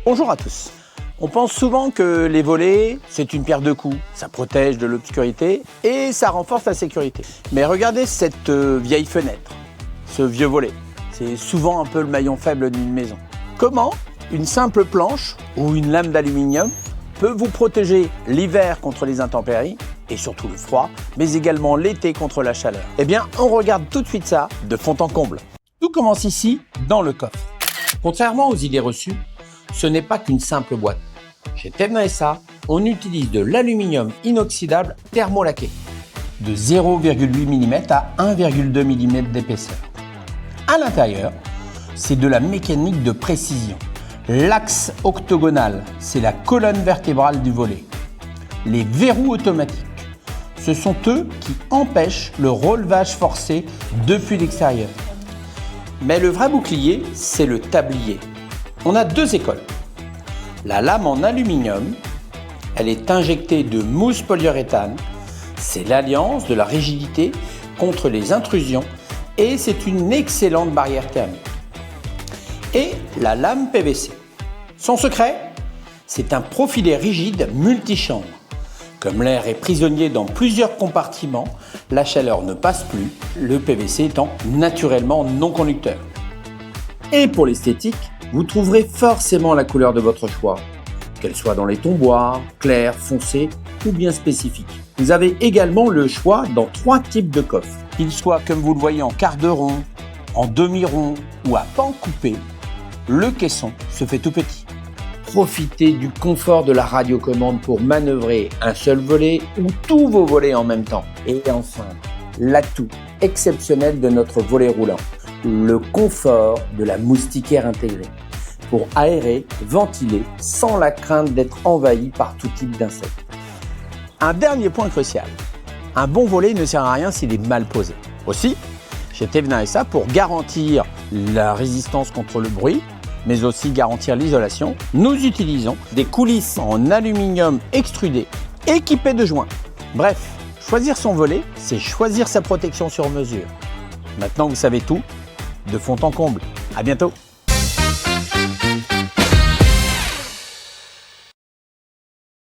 Bonjour à tous. On pense souvent que les volets, c'est une pierre deux coups. Ça protège de l'obscurité et ça renforce la sécurité. Mais regardez cette vieille fenêtre, ce vieux volet. C'est souvent un peu le maillon faible d'une maison. Comment une simple planche ou une lame d'aluminium peut vous protéger l'hiver contre les intempéries et surtout le froid, mais également l'été contre la chaleur? Eh bien, on regarde tout de suite ça de fond en comble. Tout commence ici, dans le coffre. Contrairement aux idées reçues, ce n'est pas qu'une simple boîte. Chez Tevna SA, on utilise de l'aluminium inoxydable thermolaqué, de 0,8 mm à 1,2 mm d'épaisseur. À l'intérieur, c'est de la mécanique de précision. L'axe octogonal, c'est la colonne vertébrale du volet. Les verrous automatiques, ce sont eux qui empêchent le relevage forcé depuis l'extérieur. Mais le vrai bouclier, c'est le tablier. On a deux écoles. La lame en aluminium, elle est injectée de mousse polyuréthane. C'est l'alliance de la rigidité contre les intrusions et c'est une excellente barrière thermique. Et la lame PVC. Son secret, c'est un profilé rigide multichambre. Comme l'air est prisonnier dans plusieurs compartiments, la chaleur ne passe plus, le PVC étant naturellement non conducteur. Et pour l'esthétique, vous trouverez forcément la couleur de votre choix, qu'elle soit dans les tons bois, clairs, foncés ou bien spécifiques. Vous avez également le choix dans 3 types de coffres. Qu'ils soient comme vous le voyez en quart de rond, en demi-rond ou à pan coupé, le caisson se fait tout petit. Profitez du confort de la radiocommande pour manœuvrer un seul volet ou tous vos volets en même temps. Et enfin, l'atout exceptionnel de notre volet roulant, le confort de la moustiquaire intégrée pour aérer, ventiler sans la crainte d'être envahi par tout type d'insectes. Un dernier point crucial, un bon volet ne sert à rien s'il est mal posé. Aussi, chez Tevna SA, pour garantir la résistance contre le bruit, mais aussi garantir l'isolation, nous utilisons des coulisses en aluminium extrudé équipées de joints. Bref, choisir son volet, c'est choisir sa protection sur mesure. Maintenant, vous savez tout, de fond en comble. À bientôt.